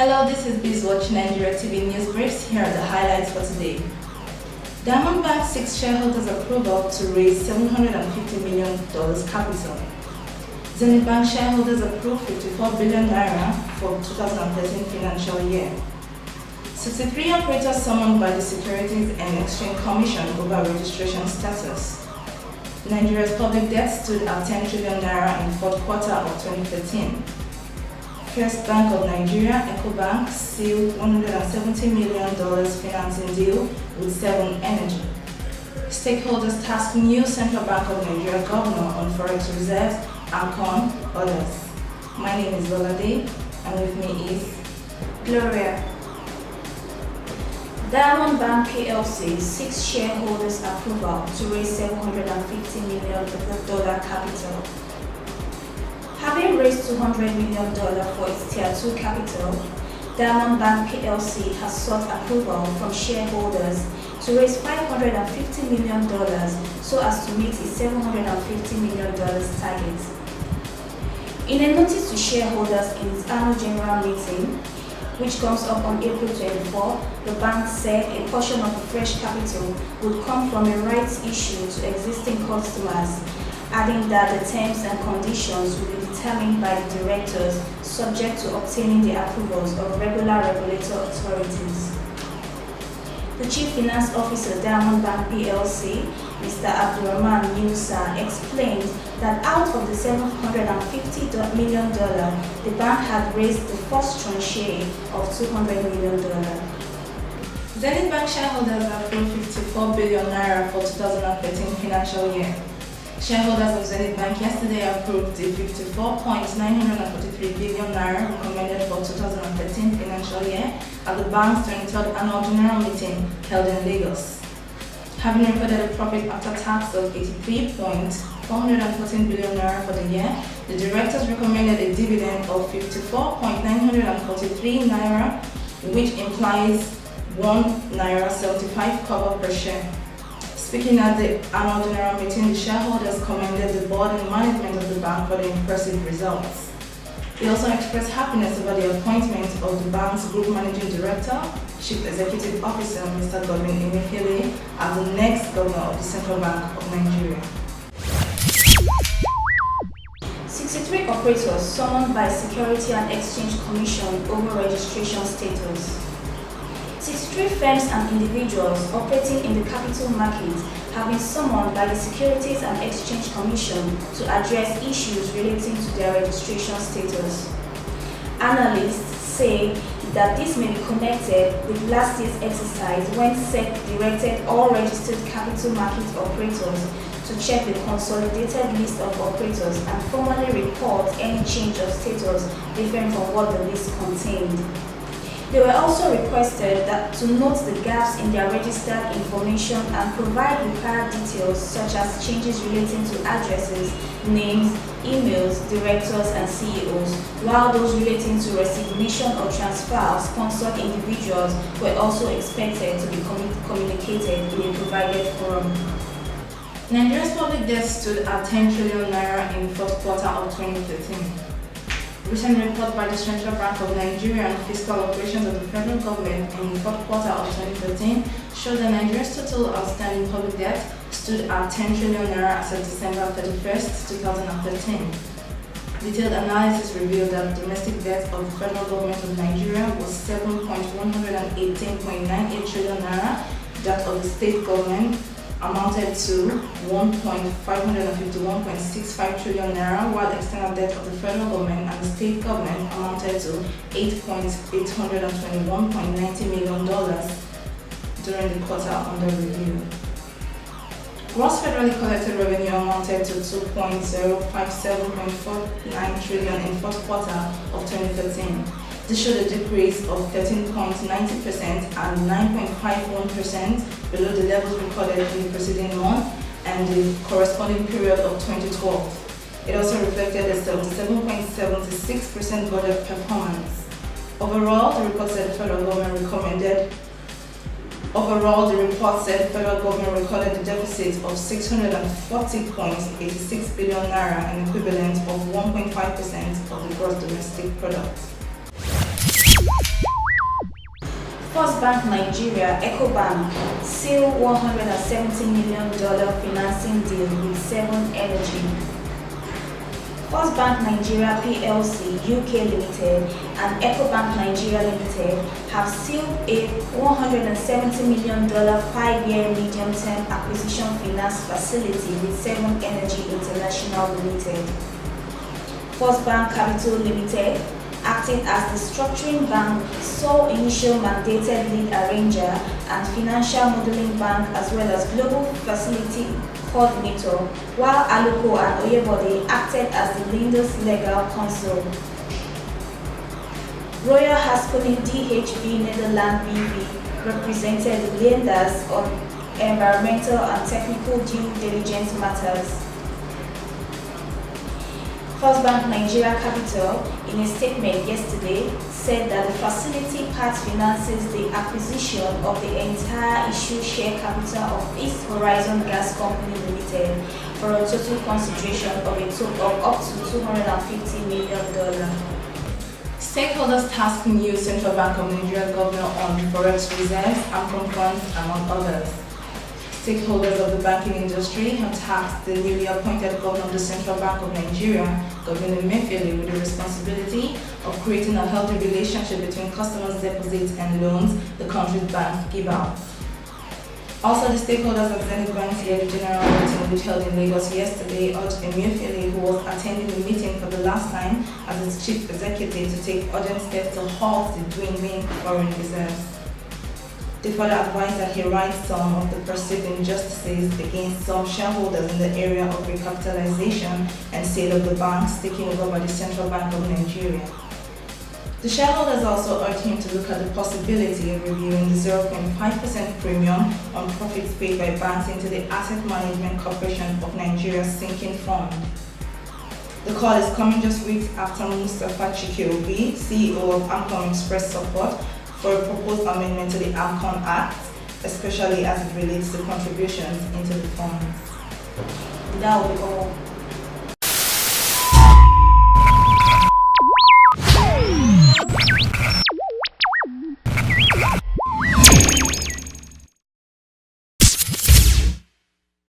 Hello, this is BizWatch Nigeria TV News Briefs. Here are the highlights for today. Diamond Bank seeks shareholders' approval to raise $750 million capital. Zenith Bank shareholders approved 54 billion naira for 2013 financial year. 63 operators summoned by the Securities and Exchange Commission over registration status. Nigeria's public debt stood at 10 trillion naira in fourth quarter of 2013. First Bank of Nigeria, Ecobank, sealed $170 million financing deal with Seven Energy. Stakeholders task new Central Bank of Nigeria governor on forex reserves, ACON, others. My name is Lolade, and with me is Gloria. Diamond Bank PLC seeks shareholders' approval to raise $750 million capital. Having raised $200 million for its Tier 2 capital, Diamond Bank PLC has sought approval from shareholders to raise $550 million so as to meet its $750 million target. In a notice to shareholders in its annual general meeting, which comes up on April 24, the bank said a portion of the fresh capital would come from a rights issue to existing customers, adding that the terms and conditions will be determined by the directors subject to obtaining the approvals of regular regulatory authorities. The Chief Finance Officer, Diamond Bank PLC, Mr. Abdulrahman Yunusa, explained that out of the $750 million, the bank had raised the first tranche of $200 million. Zenith Bank shareholders approved 54 billion naira for 2013 financial year. Shareholders of Zenith Bank yesterday approved the 54.943 billion naira recommended for 2013 financial year at the bank's 23rd annual general meeting held in Lagos. Having recorded a profit after tax of 83.414 billion naira for the year, the directors recommended a dividend of 54.943 naira, which implies 1 naira 75 kobo per share. Speaking at the annual general meeting, the shareholders commended the board and management of the bank for the impressive results. They also expressed happiness over the appointment of the bank's Group Managing Director, Chief Executive Officer, Mr. Godwin Emefiele, as the next governor of the Central Bank of Nigeria. 63 operators summoned by Securities and Exchange Commission over registration status. 63 firms and individuals operating in the capital market have been summoned by the Securities and Exchange Commission to address issues relating to their registration status. Analysts say that this may be connected with last year's exercise when SEC directed all registered capital market operators to check the consolidated list of operators and formally report any change of status different from what the list contained. They were also requested to note the gaps in their registered information and provide required details such as changes relating to addresses, names, emails, directors, and CEOs, while those relating to resignation or transfer of sponsored individuals were also expected to be communicated in a provided forum. Nigeria's public debt stood at 10 trillion naira in fourth quarter of 2013. Recent report by the Central Bank of Nigeria on fiscal operations of the federal government in the fourth quarter of 2013 showed that Nigeria's total outstanding public debt stood at 10 trillion naira as of December 31st, 2013. Detailed analysis revealed that domestic debt of the federal government of Nigeria was 7.118.98 trillion naira, that of the state government amounted to 1.551.65 trillion naira, while the external debt of the federal government and the state government amounted to $8.821.90 million during the quarter under review. Gross federally collected revenue amounted to 2.057.49 trillion in first quarter of 2013. This showed a decrease of 13.90% and 9.51% below the levels recorded in the preceding month and the corresponding period of 2012. It also reflected a 77.76% budget performance. Overall, the report said the federal government recorded a deficit of 640.86 billion naira, an equivalent of 1.5% of the gross domestic product. First Bank Nigeria, EcoBank, seal $170 million financing deal with 7 Energy. First Bank Nigeria PLC UK Limited and EcoBank Nigeria Limited have sealed a $170 million 5-year medium-term acquisition finance facility with 7 Energy International Limited. First Bank Capital Limited, acting as the structuring bank, sole initial mandated lead arranger and financial modeling bank as well as global facility coordinator, while Aluko and Oyebode acted as the lender's legal counsel. Royal Haskoning DHB Netherlands BV represented the lenders on environmental and technical due diligence matters. First Bank Nigeria Capital, in a statement yesterday, said that the facility part finances the acquisition of the entire issued share capital of East Horizon Gas Company Limited for a total consideration of up to $250 million. Stakeholders tasked new Central Bank of Nigeria Governor on forex reserves, AMCON funds, among others. Stakeholders of the banking industry have tasked the newly appointed governor of the Central Bank of Nigeria, Governor Emefiele, with the responsibility of creating a healthy relationship between customers' deposits and loans the country's banks give out. Also, the stakeholders of Zenith Bank's yearly general meeting, which held in Lagos yesterday, urged Emefiele, who was attending the meeting for the last time as its chief executive, to take urgent steps to halt the dwindling foreign reserves. They further advised that he rights some of the perceived injustices against some shareholders in the area of recapitalization and sale of the banks taken over by the Central Bank of Nigeria. The shareholders also urged him to look at the possibility of reviewing the 0.5% premium on profits paid by banks into the Asset Management Corporation of Nigeria's sinking fund. The call is coming just weeks after Mustafa Chike-Obi, CEO of AMCON, expressed support for a proposed amendment to the AMCON Act, especially as it relates to contributions into the funds. That will be all.